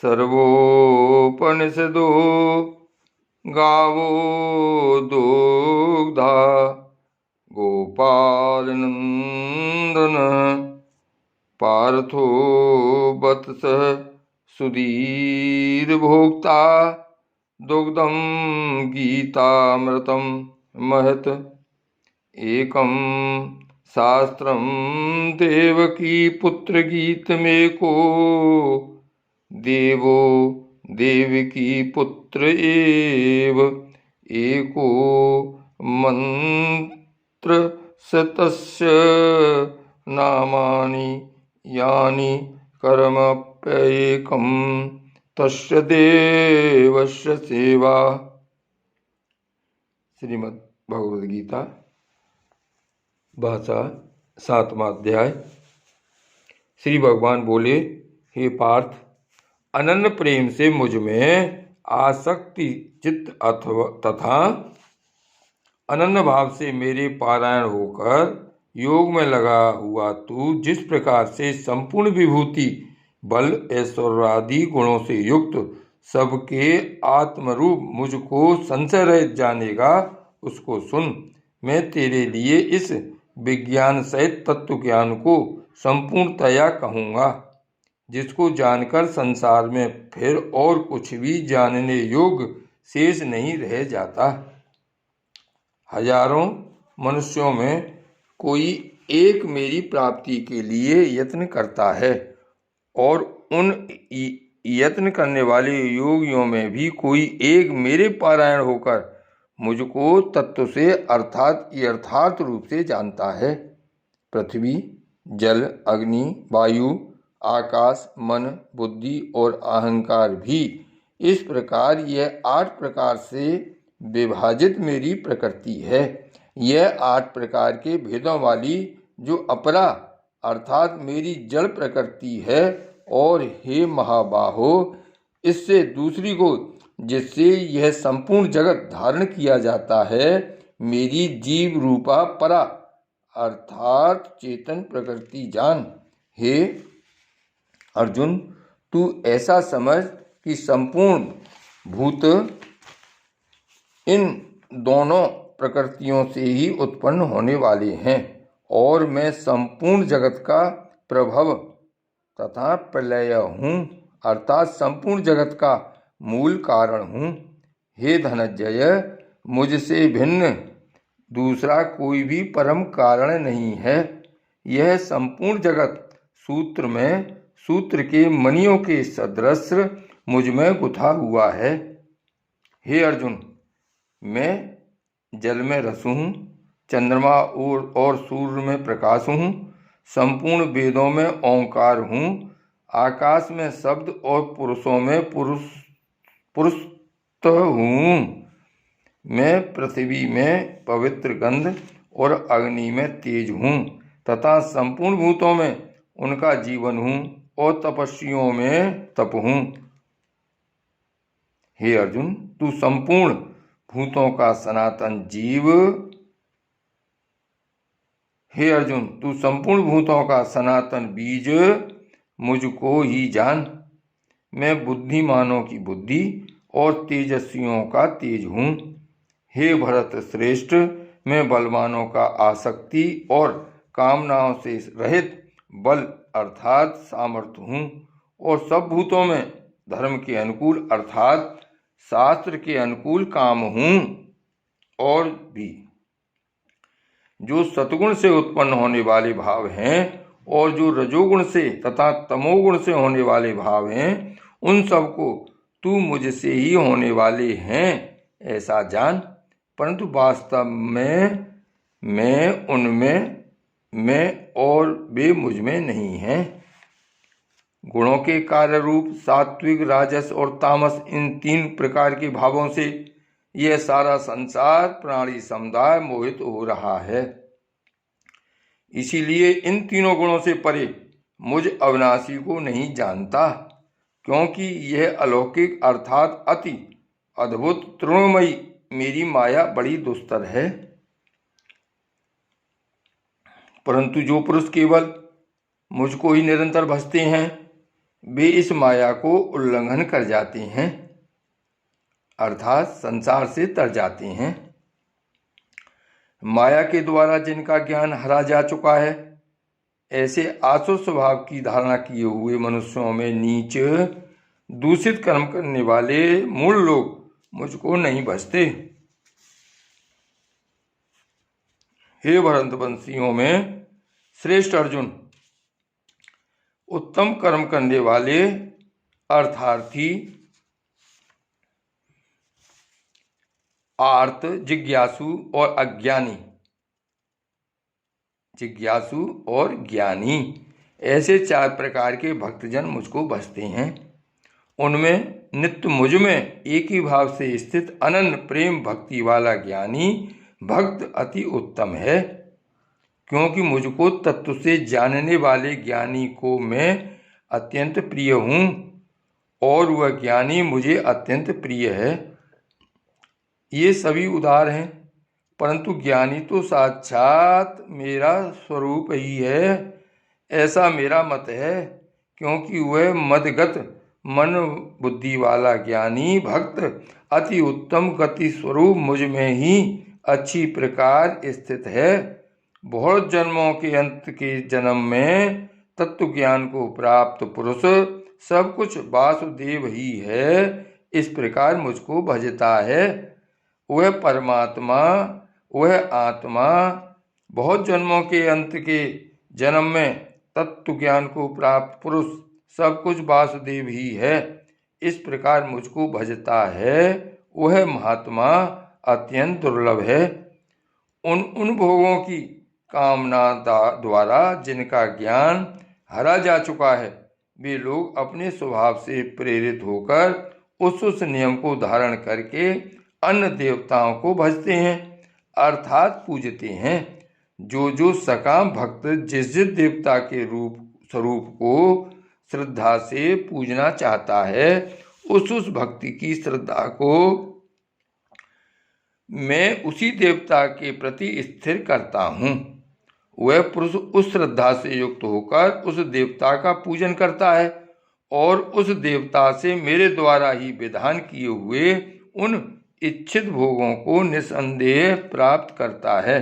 सर्वोपनिषदो गावो दुग्धा गोपालनंदन पार्थो वत्सः सुधीर भोक्ता दुग्धं गीतामृतं महत् एकं शास्त्रं देवकी पुत्र गीतमेको देवो देवकी पुत्र एव एको मंत्र शतस्य नामानि यानि कर्मप्येकं तस्य देवस्य सेवा। श्रीमद् भगवद गीता भाषा 7वां अध्याय। श्री भगवान बोले, हे पार्थ, अनन्य प्रेम से मुझ में आसक्ति चित्त तथा अनन्य भाव से मेरे पारायण होकर योग में लगा हुआ तू जिस प्रकार से संपूर्ण विभूति बल ऐश्वर्य आदि गुणों से युक्त सबके आत्मरूप मुझको संशय रहित जानेगा, उसको सुन। मैं तेरे लिए इस विज्ञान सहित तत्व ज्ञान को संपूर्णतया कहूँगा, जिसको जानकर संसार में फिर और कुछ भी जानने योग्य शेष नहीं रह जाता। हजारों मनुष्यों में कोई एक मेरी प्राप्ति के लिए यत्न करता है और उन यत्न करने वाले योगियों में भी कोई एक मेरे पारायण होकर मुझको तत्व से अर्थात यथार्थ रूप से जानता है। पृथ्वी, जल, अग्नि, वायु, आकाश, मन, बुद्धि और अहंकार भी इस प्रकार यह 8 प्रकार से विभाजित मेरी प्रकृति है। यह 8 प्रकार के भेदों वाली जो अपरा अर्थात मेरी जड़ प्रकृति है, और हे महाबाहो, इससे दूसरी को जिससे यह संपूर्ण जगत धारण किया जाता है, मेरी जीव रूपा परा अर्थात चेतन प्रकृति जान। हे अर्जुन, तू ऐसा समझ कि संपूर्ण भूत इन दोनों प्रकृतियों से ही उत्पन्न होने वाले हैं, और मैं संपूर्ण जगत का प्रभव तथा प्रलय हूँ, अर्थात संपूर्ण जगत का मूल कारण हूँ। हे धनंजय, मुझसे भिन्न दूसरा कोई भी परम कारण नहीं है। यह संपूर्ण जगत सूत्र में सूत्र के मणियों के सदृश मुझ में गुथा हुआ है। हे अर्जुन, मैं जल में रस हूँ, चंद्रमा और सूर्य में प्रकाश हूँ, संपूर्ण वेदों में ओंकार हूँ, आकाश में शब्द और पुरुषों में पुरुषत्व हूँ। मैं पृथ्वी में पवित्र गंध और अग्नि में तेज हूँ तथा संपूर्ण भूतों में उनका जीवन हूँ और तपस्वियों में तप हूँ। हे अर्जुन, तू संपूर्ण भूतों का सनातन जीव हे अर्जुन, तू संपूर्ण भूतों का सनातन बीज मुझको ही जान। मैं बुद्धिमानों की बुद्धि और तेजस्वियों का तेज हूँ। हे भरत श्रेष्ठ, मैं बलवानों का आसक्ति और कामनाओं से रहित बल अर्थात सामर्थ्य हूँ, और सब भूतों में धर्म के अनुकूल अर्थात शास्त्र के अनुकूल काम हूँ। और भी जो सतगुण से उत्पन्न होने वाले भाव हैं और जो रजोगुण से तथा तमोगुण से होने वाले भाव हैं, उन सबको तू मुझसे ही होने वाले हैं ऐसा जान। परंतु वास्तव में मैं उनमें मैं और वे मुझ में नहीं हैं। गुणों के कार्य रूप सात्विक, राजस और तामस, इन 3 प्रकार के भावों से यह सारा संसार प्राणी समुदाय मोहित हो रहा है। इसीलिए इन तीनों गुणों से परे मुझ अविनाशी को नहीं जानता, क्योंकि यह अलौकिक अर्थात अति अद्भुत तृणमयी मेरी माया बड़ी दुस्तर है। परंतु जो पुरुष केवल मुझको ही निरंतर भजते हैं, वे इस माया को उल्लंघन कर जाते हैं, अर्थात संसार से तर जाते हैं। माया के द्वारा जिनका ज्ञान हरा जा चुका है, ऐसे आसुर स्वभाव की धारणा किए हुए मनुष्यों में नीच दूषित कर्म करने वाले मूल लोग मुझको नहीं भजते। हे भरतवंशियों में श्रेष्ठ अर्जुन, उत्तम कर्म करने वाले अर्थार्थी, आर्त, जिज्ञासु और ज्ञानी ऐसे 4 प्रकार के भक्तजन मुझको भजते हैं। उनमें नित्य मुझ में एक ही भाव से स्थित अनन्य प्रेम भक्ति वाला ज्ञानी भक्त अति उत्तम है, क्योंकि मुझको तत्व से जानने वाले ज्ञानी को मैं अत्यंत प्रिय हूँ और वह ज्ञानी मुझे अत्यंत प्रिय है। ये सभी उदार हैं, परंतु ज्ञानी तो साक्षात मेरा स्वरूप ही है, ऐसा मेरा मत है, क्योंकि वह मदगत मन बुद्धि वाला ज्ञानी भक्त अति उत्तम गति स्वरूप मुझ में ही अच्छी प्रकार स्थित है। बहुत जन्मों के अंत के जन्म में तत्व ज्ञान को प्राप्त पुरुष सब कुछ वासुदेव ही है, इस प्रकार मुझको भजता है। वह परमात्मा, वह आत्मा बहुत जन्मों के अंत के जन्म में तत्व ज्ञान को प्राप्त पुरुष सब कुछ वासुदेव ही है, इस प्रकार मुझको भजता है। वह महात्मा अत्यंत दुर्लभ है। उन भोगों की कामना द्वारा जिनका ज्ञान हरा जा चुका है, वे लोग अपने स्वभाव से प्रेरित होकर उस नियम को धारण करके अन्य देवताओं को भजते हैं, अर्थात पूजते हैं। जो सकाम भक्त जिस देवता के स्वरूप को श्रद्धा से पूजना चाहता है, उस भक्ति की श्रद्धा को मैं उसी देवता के प्रति स्थिर करता हूँ। वह पुरुष उस श्रद्धा से युक्त होकर उस देवता का पूजन करता है और उस देवता से मेरे द्वारा ही विधान किए हुए उन इच्छित भोगों को निसंदेह प्राप्त करता है,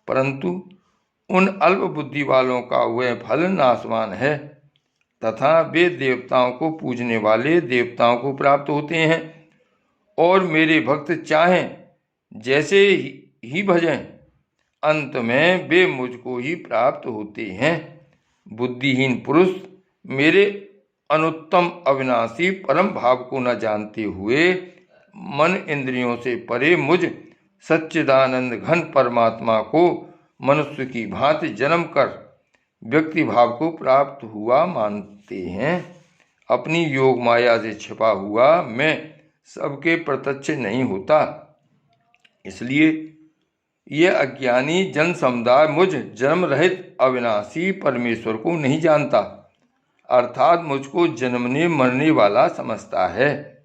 परंतु उन अल्प बुद्धि वालों का वह फल नाशवान है तथा वे देवताओं को पूजने वाले देवताओं को प्राप्त होते हैं और मेरे भक्त चाहें जैसे ही भजें, अंत में वे मुझको ही प्राप्त होते हैं। बुद्धिहीन पुरुष मेरे अनुत्तम अविनाशी परम भाव को न जानते हुए मन इंद्रियों से परे मुझ सच्चिदानंद घन परमात्मा को मनुष्य की भांति जन्म कर व्यक्ति भाव को प्राप्त हुआ मानते हैं। अपनी योग माया से छिपा हुआ मैं सबके प्रत्यक्ष नहीं होता, इसलिए यह अज्ञानी जन समुदाय मुझ जन्म रहित अविनाशी परमेश्वर को नहीं जानता, अर्थात मुझको जन्मने मरने वाला समझता है।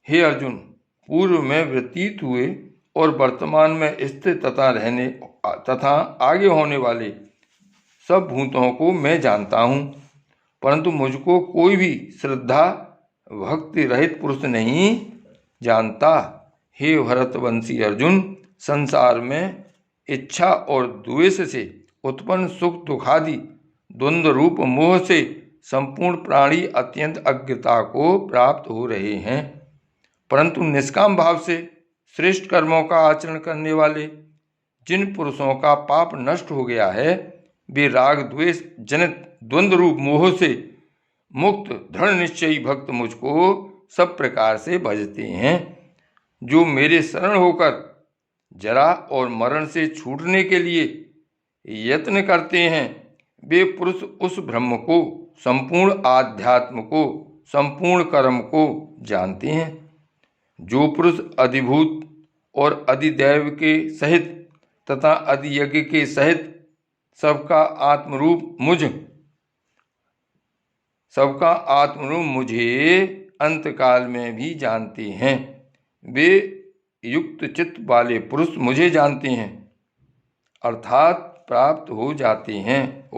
हे अर्जुन, पूर्व में व्यतीत हुए और वर्तमान में स्थित तथा आगे होने वाले सब भूतों को मैं जानता हूँ, परंतु मुझको कोई भी श्रद्धा भक्ति रहित पुरुष नहीं जानता। हे भरतवंशी अर्जुन, संसार में इच्छा और द्वेष से उत्पन्न सुख दुखादि द्वंद्व रूप मोह से संपूर्ण प्राणी अत्यंत अज्ञता को प्राप्त हो रहे हैं, परंतु निष्काम भाव से श्रेष्ठ कर्मों का आचरण करने वाले जिन पुरुषों का पाप नष्ट हो गया है, वे राग द्वेष जनित द्वंद्व रूप मोह से मुक्त दृढ़ निश्चयी भक्त मुझको सब प्रकार से भजते हैं। जो मेरे शरण होकर जरा और मरण से छूटने के लिए यत्न करते हैं, वे पुरुष उस ब्रह्म को, संपूर्ण आध्यात्म को, संपूर्ण कर्म को जानते हैं। जो पुरुष अधिभूत और अधिदैव के सहित तथा अधियज्ञ के सहित सबका आत्मरूप मुझे अंतकाल में भी जानते हैं, वे युक्त चित्त वाले पुरुष मुझे जानते हैं, अर्थात प्राप्त हो जाते हैं।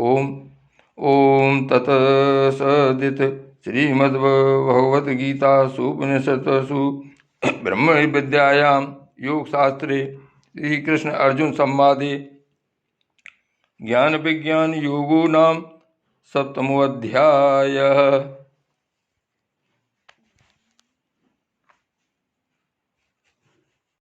ओम तत्सदित। श्रीमद्भगवद्गीतासु उपनिषत्सु ब्रह्म विद्यायां योगशास्त्रे श्रीकृष्ण अर्जुन संवादे ज्ञान विज्ञान योगो नाम 7मोऽध्यायः।